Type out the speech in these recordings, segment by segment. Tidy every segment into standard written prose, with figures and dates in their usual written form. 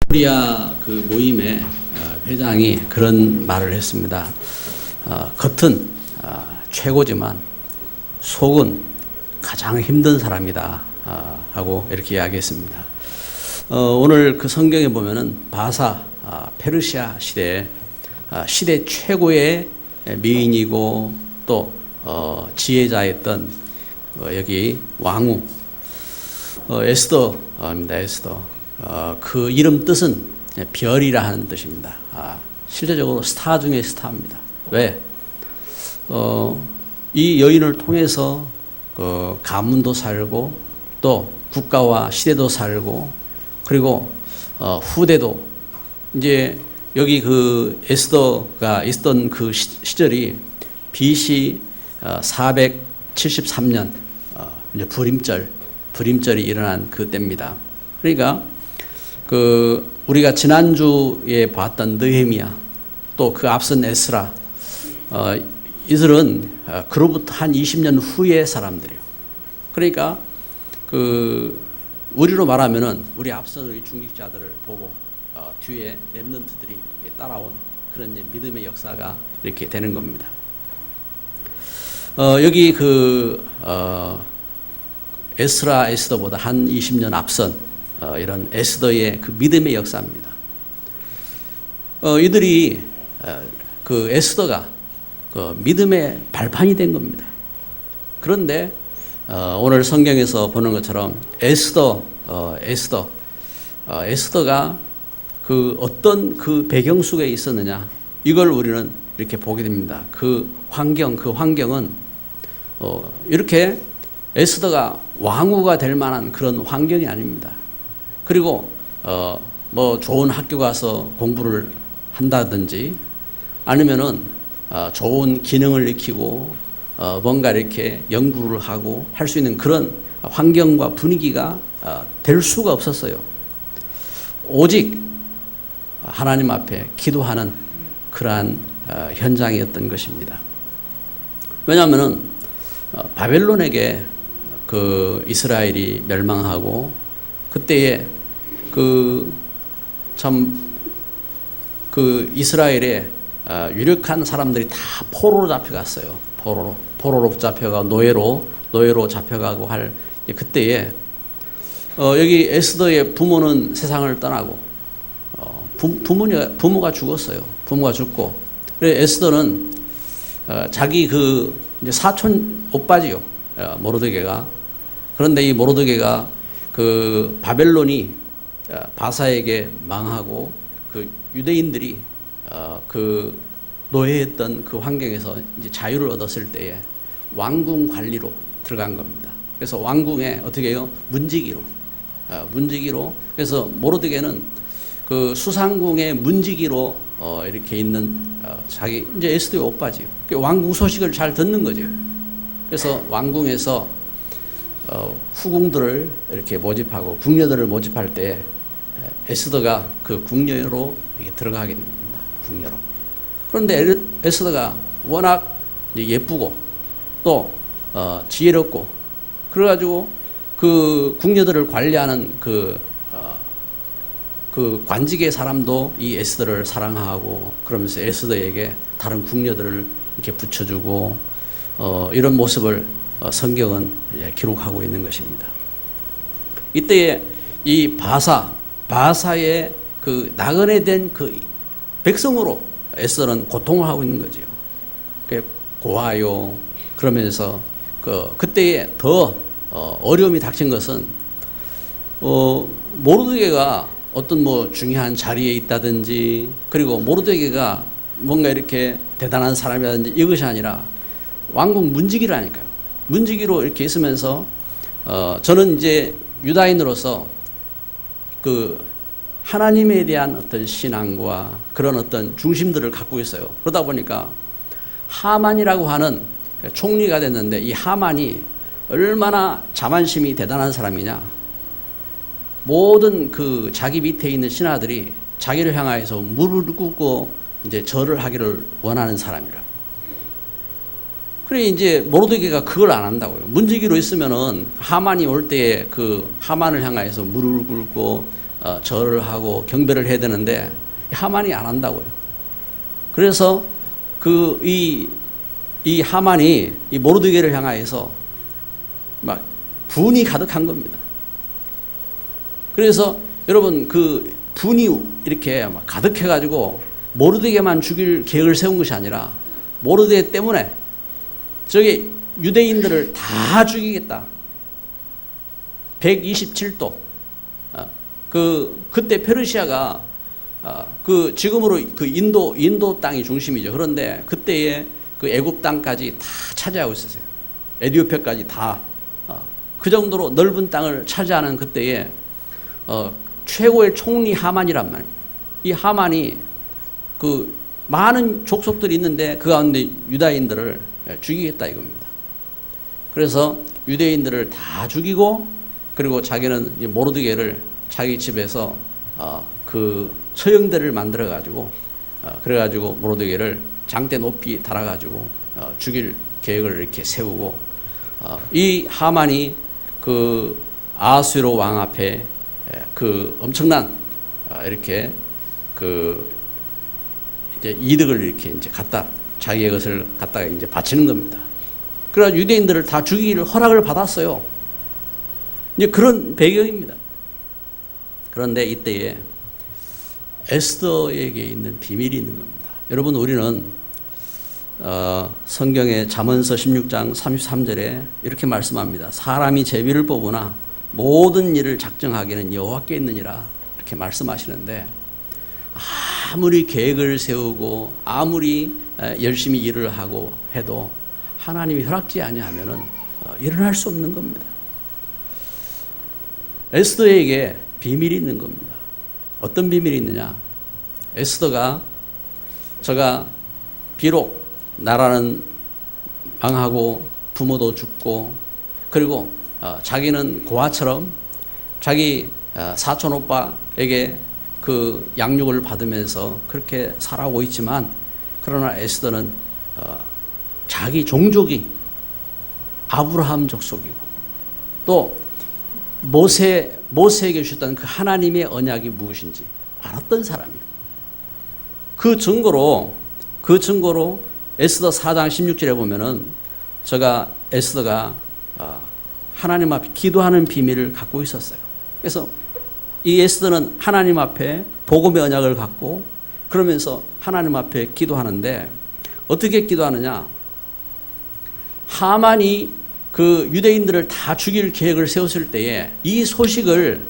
코리아 그 모임의 회장이 그런 말을 했습니다. 겉은 최고지만 속은 가장 힘든 사람이다 하고 이렇게 이야기했습니다. 오늘 그 성경에 보면은 바사 페르시아 시대 최고의 미인이고 또 지혜자였던 여기 왕후 에스더입니다. 에스더. 그 이름 뜻은 별이라 하는 뜻입니다. 실제적으로 스타 중에 스타입니다. 왜? 이 여인을 통해서 가문도 살고 또 국가와 시대도 살고 그리고 후대도 이제 여기 그 에스더가 있던 그 시절이 BC 473년 이제 불임절이 일어난 그 때입니다. 그러니까 우리가 지난주에 봤던 느헤미야 또 그 앞선 에스라 이들은 그로부터 한 20년 후의 사람들이에요. 그러니까 우리로 말하면은 우리 앞선 우리 중직자들을 보고 뒤에 렘넌트들이 따라온 그런 믿음의 역사가 이렇게 되는 겁니다. 여기 에스더보다 한 20년 앞선 이런 에스더의 그 믿음의 역사입니다. 이들이 에스더가 믿음의 발판이 된 겁니다. 그런데 오늘 성경에서 보는 것처럼 에스더가 어떤 그 배경 속에 있었느냐 이걸 우리는 이렇게 보게 됩니다. 그 환경은 이렇게 에스더가 왕후가 될 만한 그런 환경이 아닙니다. 그리고 뭐 좋은 학교 가서 공부를 한다든지 아니면은 좋은 기능을 익히고 뭔가 이렇게 연구를 하고 할 수 있는 그런 환경과 분위기가 될 수가 없었어요. 오직 하나님 앞에 기도하는 그러한 현장이었던 것입니다. 왜냐하면은 바벨론에게 이스라엘이 멸망하고 그때에 이스라엘의 유력한 사람들이 다 포로로 잡혀갔어요. 포로로 잡혀가 노예로 잡혀가고 할 그때에 여기 에스더의 부모는 세상을 떠나고 부모가 죽었어요. 부모가 죽고 그래서 에스더는 자기 이제 사촌 오빠지요. 모르드게가. 그런데 이 모르드게가 바벨론이 바사에게 망하고 유대인들이 노예했던 그 환경에서 이제 자유를 얻었을 때에 왕궁 관리로 들어간 겁니다. 그래서 왕궁에 어떻게 해요? 문지기로. 그래서 모르드게는 수상궁의 문지기로 이렇게 있는 자기 이제 에스더의 오빠지요. 왕궁 소식을 잘 듣는 거죠. 그래서 왕궁에서 후궁들을 이렇게 모집하고 궁녀들을 모집할 때 에스더가 그 궁녀로 이렇게 들어가게 됩니다. 궁녀로. 그런데 에스더가 워낙 예쁘고 또 지혜롭고 그래가지고 그 궁녀들을 관리하는 그 관직의 사람도 이 에스더를 사랑하고 그러면서 에스더에게 다른 궁녀들을 이렇게 붙여주고 이런 모습을 성경은 기록하고 있는 것입니다. 이때에 이 바사의 나그네 된 백성으로 에스더는 고통을 하고 있는 거죠. 고아요. 그러면서 그때에 더 어려움이 닥친 것은 모르드게가 어떤 중요한 자리에 있다든지 그리고 모르드게가 뭔가 이렇게 대단한 사람이라든지 이것이 아니라 왕궁 문지기라니까요. 문지기로 이렇게 있으면서 저는 이제 유다인으로서 하나님에 대한 어떤 신앙과 그런 어떤 중심들을 갖고 있어요. 그러다 보니까 하만이라고 하는 총리가 됐는데 이 하만이 얼마나 자만심이 대단한 사람이냐. 모든 자기 밑에 있는 신하들이 자기를 향하여서 무릎을 꿇고 이제 절을 하기를 원하는 사람이라. 그래 이제 모르드게가 그걸 안 한다고요. 문지기로 있으면은 하만이 올 때에 하만을 향하여서 무릎을 꿇고 절을 하고 경배를 해야 되는데 하만이 안 한다고요. 그래서 이 하만이 이 모르드게를 향하여서 막 분이 가득한 겁니다. 그래서 여러분 그 분이 이렇게 막 가득해가지고 모르드게만 죽일 계획을 세운 것이 아니라 모르드게 때문에 저기 유대인들을 다 죽이겠다. 127도. 그때 페르시아가 그 지금으로 그 인도 땅이 중심이죠. 그런데 그때에 그 애굽 땅까지 다 차지하고 있었어요. 에티오피아까지 다. 그 정도로 넓은 땅을 차지하는 그때에 최고의 총리 하만이란 말이에요. 이 하만이 그 많은 족속들이 있는데 그 가운데 유다인들을 죽이겠다 이겁니다. 그래서 유대인들을 다 죽이고 그리고 자기는 모르드게를 자기 집에서 그 처형대를 만들어 가지고 그래가지고 모르드게를 장대 높이 달아가지고 죽일 계획을 이렇게 세우고 이 하만이 그 아수르 왕 앞에 그 엄청난 이렇게 그 이제 이득을 이렇게 이제 갖다 자기의 것을 갖다가 이제 바치는 겁니다. 그래서 유대인들을 다 죽이기를 허락을 받았어요. 이제 그런 배경입니다. 그런데 이때에 에스더에게 있는 비밀이 있는 겁니다. 여러분 우리는 성경의 잠언서 16장 33절에 이렇게 말씀합니다. 사람이 제비를 뽑으나 모든 일을 작정하기는 여호와께 있느니라 이렇게 말씀하시는데 아무리 계획을 세우고 아무리 열심히 일을 하고 해도 하나님이 허락지 아니하면은 일어날 수 없는 겁니다. 에스더에게 비밀이 있는 겁니다. 어떤 비밀이 있느냐? 에스더가 저가 비록 나라는 망하고 부모도 죽고 그리고 자기는 고아처럼 자기 사촌 오빠에게 그 양육을 받으면서 그렇게 살아오고 있지만 그러나 에스더는 자기 종족이 아브라함 족속이고 또 모세에게 주셨던 그 하나님의 언약이 무엇인지 알았던 사람이에요. 그 증거로 에스더 4장 16절에 보면은 에스더가 하나님 앞에 기도하는 비밀을 갖고 있었어요. 그래서 이 에스더는 하나님 앞에 복음의 언약을 갖고 그러면서 하나님 앞에 기도하는데 어떻게 기도하느냐? 하만이 그 유대인들을 다 죽일 계획을 세웠을 때에 이 소식을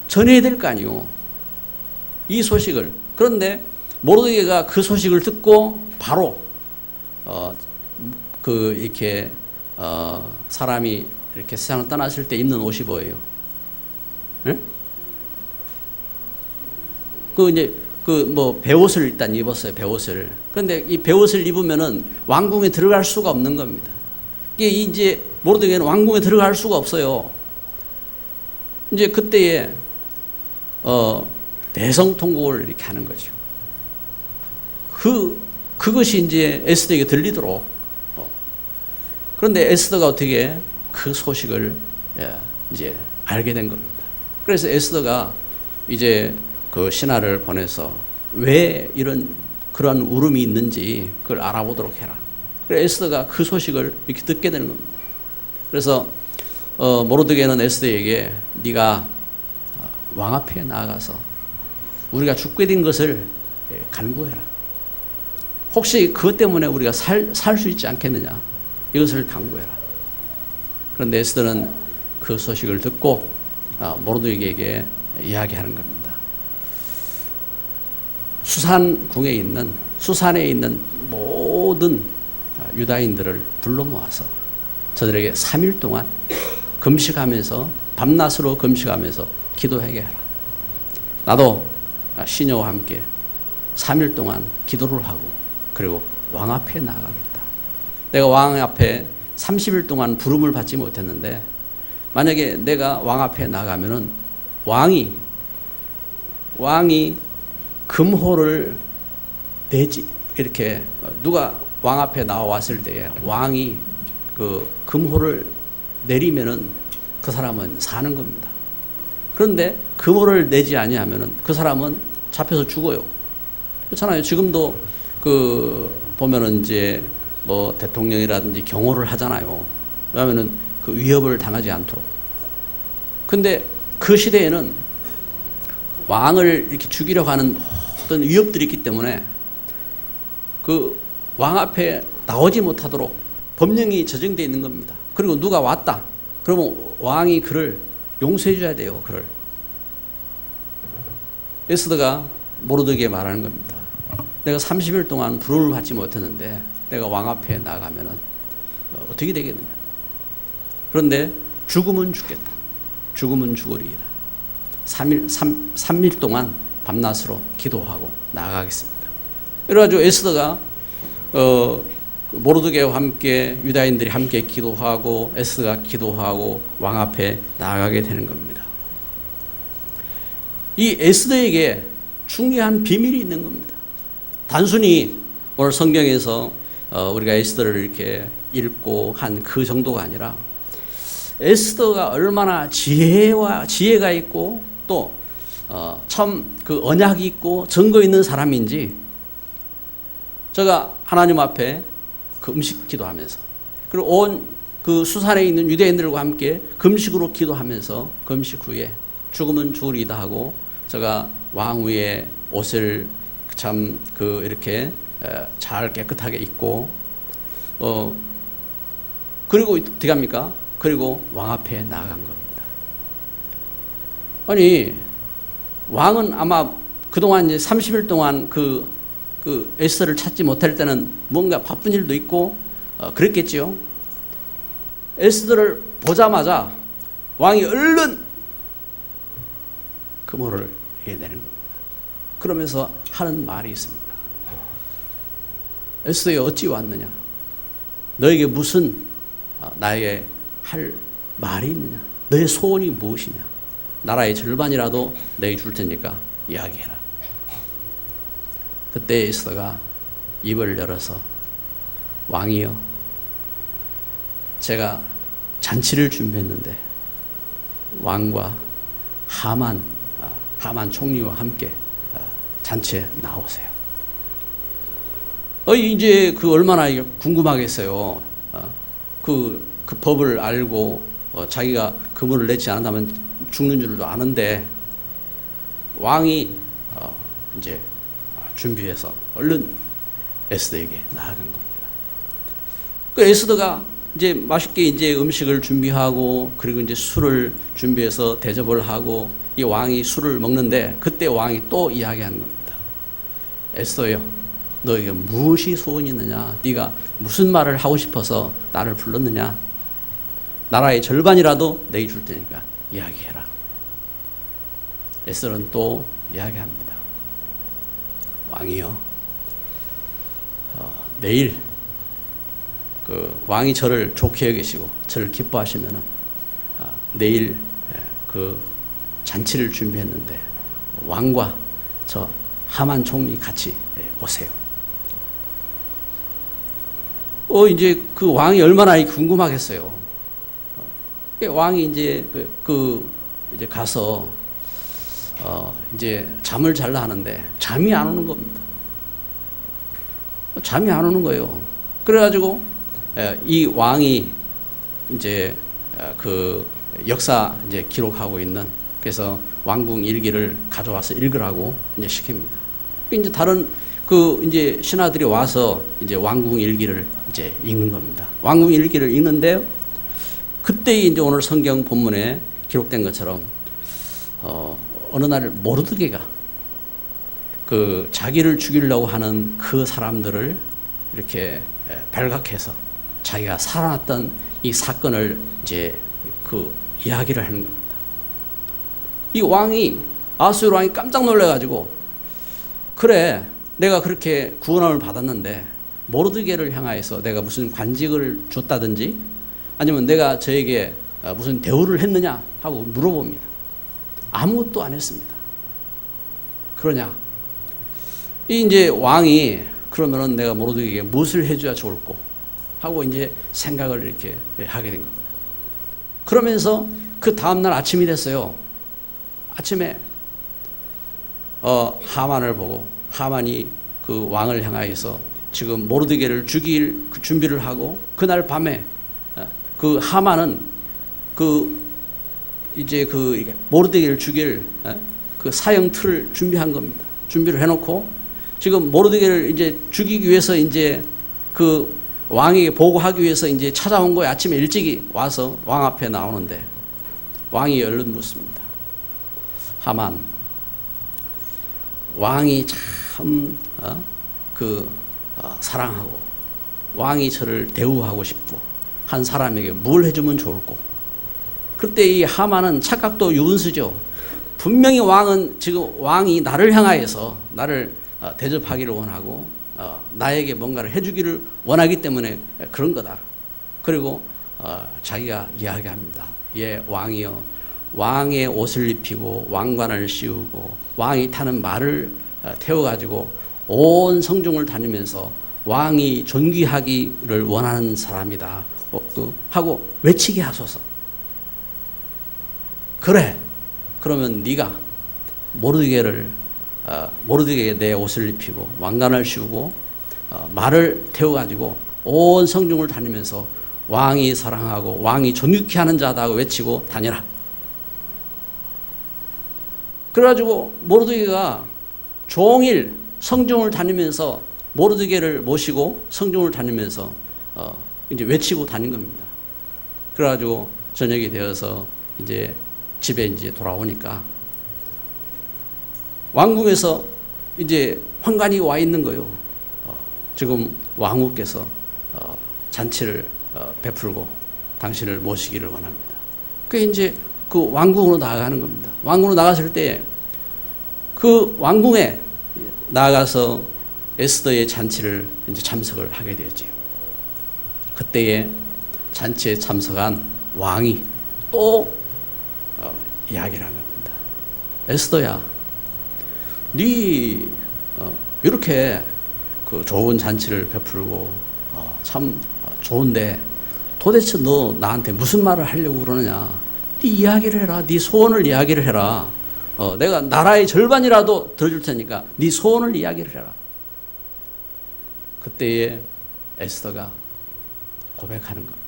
전해야 될 거 아니에요. 이 소식을. 그런데 모르드게가 그 소식을 듣고 바로 이렇게 사람이 이렇게 세상을 떠났을 때 입는 옷이 뭐예요? 네? 배옷을 일단 입었어요. 배옷을. 그런데 이 배옷을 입으면은 왕궁에 들어갈 수가 없는 겁니다. 이게 이제 모르드게는 왕궁에 들어갈 수가 없어요. 이제 그때에 대성통곡을 이렇게 하는 거죠. 그것이 이제 에스더에게 들리도록. 그런데 에스더가 어떻게 그 소식을 이제 알게 된 겁니다. 그래서 에스더가 이제 그 신하를 보내서 왜 그러한 울음이 있는지 그걸 알아보도록 해라. 그래서 에스더가 그 소식을 이렇게 듣게 되는 겁니다. 그래서 모르드게는 에스더에게 네가 왕 앞에 나아가서 우리가 죽게 된 것을 간구해라. 혹시 그것 때문에 우리가 살 수 있지 않겠느냐? 이것을 간구해라. 그런데 에스더는 그 소식을 듣고 모르드게에게 이야기하는 겁니다. 수산에 있는 모든 유다인들을 불러 모아서 저들에게 3일 동안 금식하면서 밤낮으로 금식하면서 기도하게 하라. 나도 시녀와 함께 3일 동안 기도를 하고 그리고 왕 앞에 나아가겠다. 내가 왕 앞에 30일 동안 부름을 받지 못했는데 만약에 내가 왕 앞에 나가면은 왕이 금호를 내지 이렇게 누가 왕 앞에 나왔을 때에 왕이 그 금호를 내리면은 그 사람은 사는 겁니다. 그런데 금오를 내지 아니하면은 그 사람은 잡혀서 죽어요. 그렇잖아요. 지금도 보면은 이제 뭐 대통령이라든지 경호를 하잖아요. 왜냐하면은 그 위협을 당하지 않도록. 근데 그 시대에는 왕을 이렇게 죽이려고 하는 어떤 위협들이 있기 때문에 그 왕 앞에 나오지 못하도록 법령이 저정되어 있는 겁니다. 그리고 누가 왔다. 그러면 왕이 그를 용서해 줘야 돼요. 그를. 에스더가 모르드게에 말하는 겁니다. 내가 30일 동안 부름을 받지 못했는데 내가 왕 앞에 나가면은 어떻게 되겠느냐. 그런데 죽으면 죽겠다. 죽으면 죽으리이다. 3일 동안 밤낮으로 기도하고 나아가겠습니다. 그래가지고 에스더가 모르드게와 함께 유다인들이 함께 기도하고 에스더가 기도하고 왕 앞에 나아가게 되는 겁니다. 이 에스더에게 중요한 비밀이 있는 겁니다. 단순히 오늘 성경에서 우리가 에스더를 이렇게 읽고 한 그 정도가 아니라 에스더가 얼마나 지혜가 있고 또 참 그 언약이 있고 증거 있는 사람인지 제가 하나님 앞에 그 음식 기도하면서 그리고 온 그 수산에 있는 유대인들과 함께 금식으로 기도하면서 금식 후에 죽으면 죽으리이다 하고 제가 왕 위에 옷을 참 이렇게 잘 깨끗하게 입고 그리고 어떻게 합니까? 그리고 왕 앞에 나아간 겁니다. 아니 왕은 아마 그동안 이제 30일 동안 그 에스더를 찾지 못할 때는 뭔가 바쁜 일도 있고 그랬겠지요. 에스더를 보자마자 왕이 얼른 금오를 해내는 겁니다. 그러면서 하는 말이 있습니다. 에스더야 어찌 왔느냐? 너에게 무슨 나에게 할 말이 있느냐? 너의 소원이 무엇이냐? 나라의 절반이라도 내게 줄 테니까 이야기해라. 그때 에스더가 입을 열어서 왕이여 제가 잔치를 준비했는데 왕과 하만 총리와 함께 잔치에 나오세요. 이제 얼마나 궁금하겠어요. 그 법을 알고 자기가 금을 내지 않는다면 죽는 줄도 아는데 왕이 이제 준비해서 얼른 에스더에게 나아간 겁니다. 그 에스더가 이제 맛있게 이제 음식을 준비하고 그리고 이제 술을 준비해서 대접을 하고 이 왕이 술을 먹는데 그때 왕이 또 이야기하는 겁니다. 에스더여, 너에게 무엇이 소원이 있느냐? 네가 무슨 말을 하고 싶어서 나를 불렀느냐? 나라의 절반이라도 내게 줄 테니까 이야기해라. 에스더는 또 이야기합니다. 왕이여, 내일 왕이 저를 좋게 여기시고 저를 기뻐하시면은 내일 잔치를 준비했는데 왕과 저 하만 총리 같이 오세요. 이제 그 왕이 얼마나 궁금하겠어요. 왕이 이제 이제 가서 이제 잠을 잘라 하는데 잠이 안 오는 겁니다. 잠이 안 오는 거예요. 그래가지고 이 왕이 이제 역사 이제 기록하고 있는 그래서 왕궁 일기를 가져와서 읽으라고 이제 시킵니다. 이제 다른 이제 신하들이 와서 이제 왕궁 일기를 이제 읽는 겁니다. 왕궁 일기를 읽는데 그때 이제 오늘 성경 본문에 기록된 것처럼 어느 날 모르드게가 자기를 죽이려고 하는 그 사람들을 이렇게 발각해서 자기가 살아났던 이 사건을 이제 이야기를 하는 겁니다. 이 왕이 아수르 왕이 깜짝 놀래가지고 그래 내가 그렇게 구원함을 받았는데 모르드게를 향하여서 내가 무슨 관직을 줬다든지 아니면 내가 저에게 무슨 대우를 했느냐 하고 물어봅니다. 아무것도 안 했습니다. 그러냐? 이제 왕이 그러면은 내가 모르드게에게 무엇을 해줘야 좋을꼬 하고 이제 생각을 이렇게 하게 된 겁니다. 그러면서 그 다음날 아침이 됐어요. 아침에 하만을 보고 하만이 그 왕을 향하여서 지금 모르드게를 죽일 그 준비를 하고 그날 밤에 그 하만은 이제 모르드게를 죽일 그 사형 틀을 준비한 겁니다. 준비를 해놓고 지금 모르드게를 이제 죽이기 위해서 이제 그 왕에게 보고하기 위해서 이제 찾아온 거예요. 아침에 일찍이 와서 왕 앞에 나오는데 왕이 얼른 묻습니다. 하만, 왕이 참 사랑하고 왕이 저를 대우하고 싶고 한 사람에게 뭘 해주면 좋을꼬. 그때 이 하만은 착각도 유분수죠. 분명히 지금 왕이 나를 향하여서 나를 대접하기를 원하고 나에게 뭔가를 해주기를 원하기 때문에 그런 거다. 그리고 자기가 이야기합니다. 예, 왕이여, 왕의 옷을 입히고 왕관을 씌우고 왕이 타는 말을 태워가지고 온 성중을 다니면서 왕이 존귀하기를 원하는 사람이다 하고 외치게 하소서. 그래, 그러면 네가 모르드게에 내 옷을 입히고 왕관을 씌우고 말을 태워가지고 온 성중을 다니면서 왕이 사랑하고 왕이 존귀케 하는 자다 외치고 다니라. 그래가지고 모르드게가 종일 성중을 다니면서 모르드게를 모시고 성중을 다니면서 이제 외치고 다닌 겁니다. 그래가지고 저녁이 되어서 이제 집에 이제 돌아오니까 왕궁에서 이제 환관이 와 있는 거예요. 지금 왕후께서 잔치를 베풀고 당신을 모시기를 원합니다. 그게 이제 그 왕궁으로 나아가는 겁니다. 왕궁으로 나갔을 때 그 왕궁에 나아가서 에스더의 잔치를 이제 참석을 하게 되었지요. 그때에 잔치에 참석한 왕이 또 이야기를 한 겁니다. 에스더야, 네 이렇게 그 좋은 잔치를 베풀고 참 좋은데 도대체 너 나한테 무슨 말을 하려고 그러느냐? 네 이야기를 해라. 네 소원을 이야기를 해라. 내가 나라의 절반이라도 들어줄 테니까 네 소원을 이야기를 해라. 그때에 에스더가 고백하는 겁니다.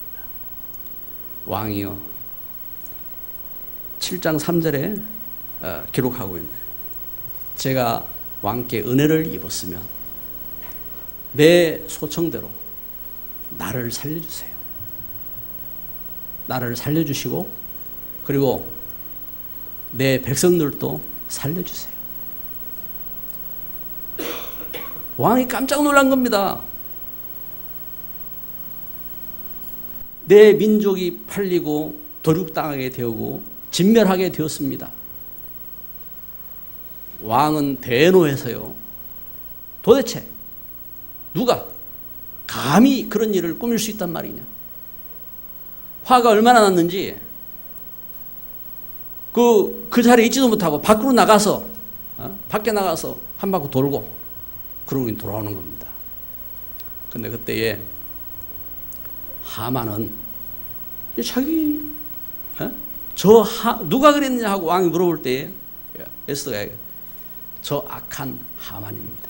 왕이여, 7장 3절에 기록하고 있네. 제가 왕께 은혜를 입었으면 내 소청대로 나를 살려주세요. 나를 살려주시고 그리고 내 백성들도 살려주세요. 왕이 깜짝 놀란 겁니다. 내 민족이 팔리고 도륙당하게 되고 진멸하게 되었습니다. 왕은 대노해서요. 도대체 누가 감히 그런 일을 꾸밀 수 있단 말이냐. 화가 얼마나 났는지 그 자리에 있지도 못하고 밖으로 나가서 밖에 나가서 한 바퀴 돌고 그러고 돌아오는 겁니다. 근데 그때에 하만은 자기 누가 그랬느냐 하고 왕이 물어볼 때에 에스더가 저 악한 하만입니다.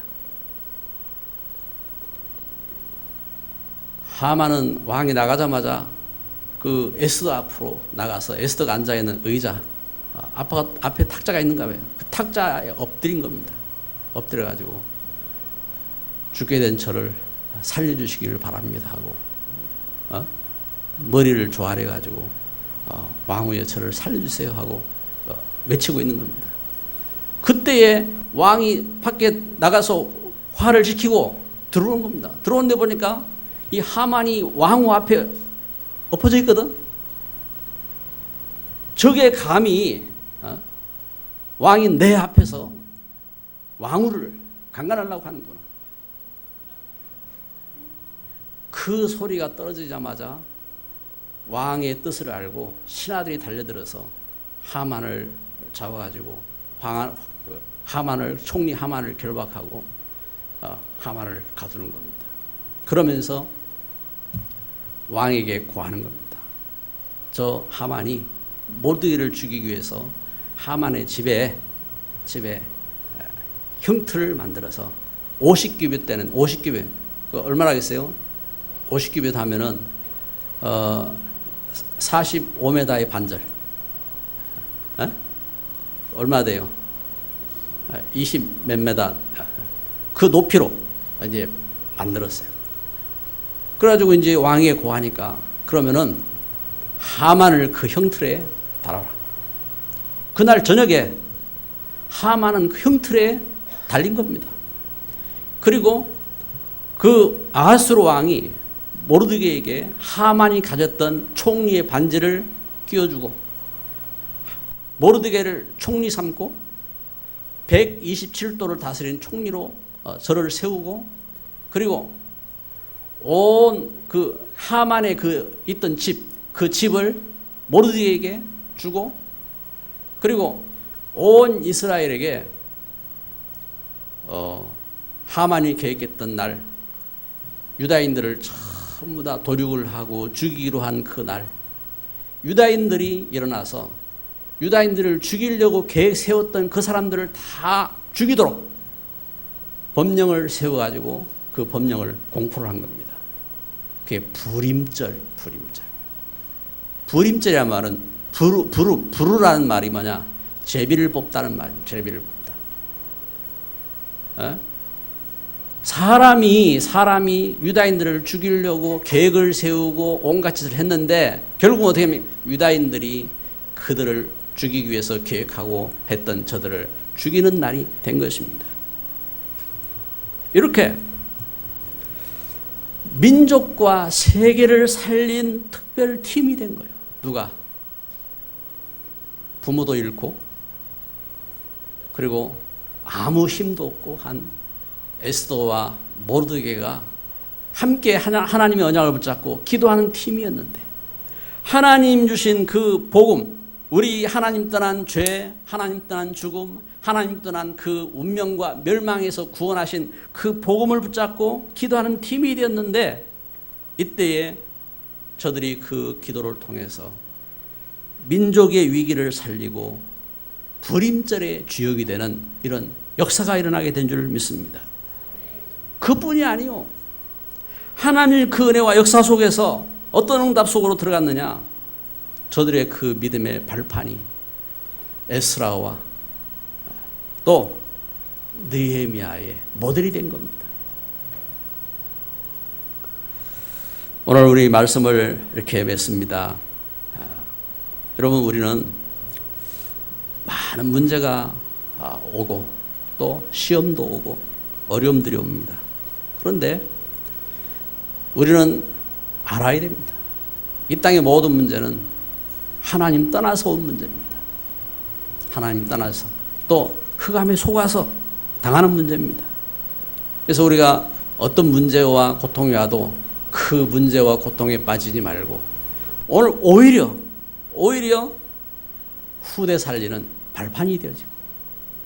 하만은 왕이 나가자마자 그 에스더 앞으로 나가서 에스더가 앉아있는 의자 앞에 탁자가 있는가 봐요. 그 탁자에 엎드린 겁니다. 엎드려가지고 죽게 된 저를 살려주시기를 바랍니다 하고 머리를 조아려가지고 왕후여 저를 살려주세요 하고 외치고 있는 겁니다. 그때에 왕이 밖에 나가서 화를 지키고 들어오는 겁니다. 들어오는데 보니까 이 하만이 왕후 앞에 엎어져 있거든. 저게 감히 왕이 내 앞에서 왕후를 강간하려고 하는구나. 그 소리가 떨어지자마자 왕의 뜻을 알고 신하들이 달려들어서 하만을 잡아가지고 총리 하만을 결박하고 하만을 가두는 겁니다. 그러면서 왕에게 고하는 겁니다. 저 하만이 모르드게를 죽이기 위해서 하만의 집에 형틀을 만들어서 50규빗 되는 50규빗 그 얼마나 하겠어요? 50규빗 하면은 45m의 반절. 얼마 돼요? 20 몇 메다. 그 높이로 이제 만들었어요. 그래가지고 이제 왕에게 고하니까 그러면은 하만을 그 형틀에 달아라. 그날 저녁에 하만은 그 형틀에 달린 겁니다. 그리고 그 아하스로 왕이 모르드게에게 하만이 가졌던 총리의 반지를 끼워주고 모르드게를 총리 삼고 127도를 다스린 총리로 저를 세우고 그리고 온 그 하만의 그 있던 그 집을 모르드게에게 주고 그리고 온 이스라엘에게 하만이 계획했던 날 유다인들을 전부 다 도륙을 하고 죽이기로 한 그 날 유다인들이 일어나서 유다인들을 죽이려고 계획 세웠던 그 사람들을 다 죽이도록 법령을 세워가지고 그 법령을 공포를 한 겁니다. 그게 불임절이란 말은 부르라는 말이 뭐냐? 제비를 뽑다는 말입니다. 제비를 뽑다. 사람이 유다인들을 죽이려고 계획을 세우고 온갖 짓을 했는데 결국 어떻게 하면 유다인들이 그들을 죽이기 위해서 계획하고 했던 저들을 죽이는 날이 된 것입니다. 이렇게 민족과 세계를 살린 특별 팀이 된 거예요. 누가? 부모도 잃고 그리고 아무 힘도 없고 한 에스더와 모르드게가 함께 하나님의 언약을 붙잡고 기도하는 팀이었는데 하나님 주신 그 복음, 우리 하나님 떠난 죄, 하나님 떠난 죽음, 하나님 떠난 그 운명과 멸망에서 구원하신 그 복음을 붙잡고 기도하는 팀이 되었는데 이때에 저들이 그 기도를 통해서 민족의 위기를 살리고 불임절의 주역이 되는 이런 역사가 일어나게 된 줄 믿습니다. 그뿐이 아니요. 하나님의 그 은혜와 역사 속에서 어떤 응답 속으로 들어갔느냐? 저들의 그 믿음의 발판이 에스라와 또 느헤미야의 모델이 된 겁니다. 오늘 우리 말씀을 이렇게 맺습니다. 여러분, 우리는 많은 문제가 오고 또 시험도 오고 어려움들이 옵니다. 그런데 우리는 알아야 됩니다. 이 땅의 모든 문제는 하나님 떠나서 온 문제입니다. 하나님 떠나서 또 흑암에 속아서 당하는 문제입니다. 그래서 우리가 어떤 문제와 고통이 와도 그 문제와 고통에 빠지지 말고 오늘 오히려 후대 살리는 발판이 되어지고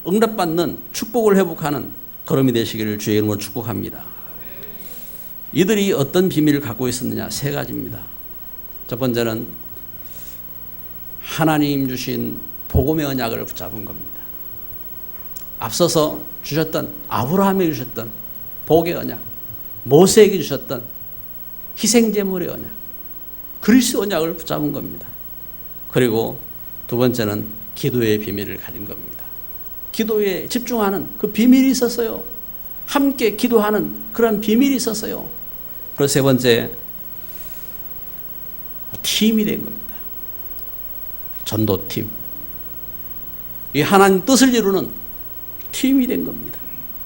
응답받는 축복을 회복하는 걸음이 되시기를 주의 이름으로 축복합니다. 이들이 어떤 비밀을 갖고 있었느냐? 세 가지입니다. 첫 번째는 하나님 주신 복음의 언약을 붙잡은 겁니다. 앞서서 주셨던 아브라함에게 주셨던 복의 언약, 모세에게 주셨던 희생제물의 언약, 그리스도 언약을 붙잡은 겁니다. 그리고 두 번째는 기도의 비밀을 가진 겁니다. 기도에 집중하는 그 비밀이 있었어요. 함께 기도하는 그런 비밀이 있었어요. 그리고 세 번째, 팀이 된 겁니다. 전도팀. 이 하나님 뜻을 이루는 팀이 된 겁니다.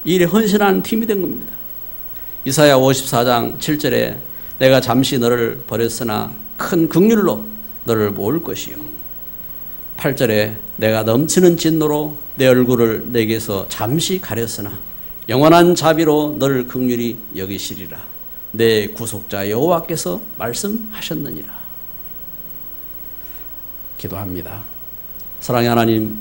이 일에 헌신하는 팀이 된 겁니다. 이사야 54장 7절에 내가 잠시 너를 버렸으나 큰 긍휼로 너를 모을 것이요. 8절에 내가 넘치는 진노로 내 얼굴을 내게서 잠시 가렸으나 영원한 자비로 너를 긍휼히 여기시리라. 내 구속자 여호와께서 말씀하셨느니라. 기도합니다. 사랑의 하나님,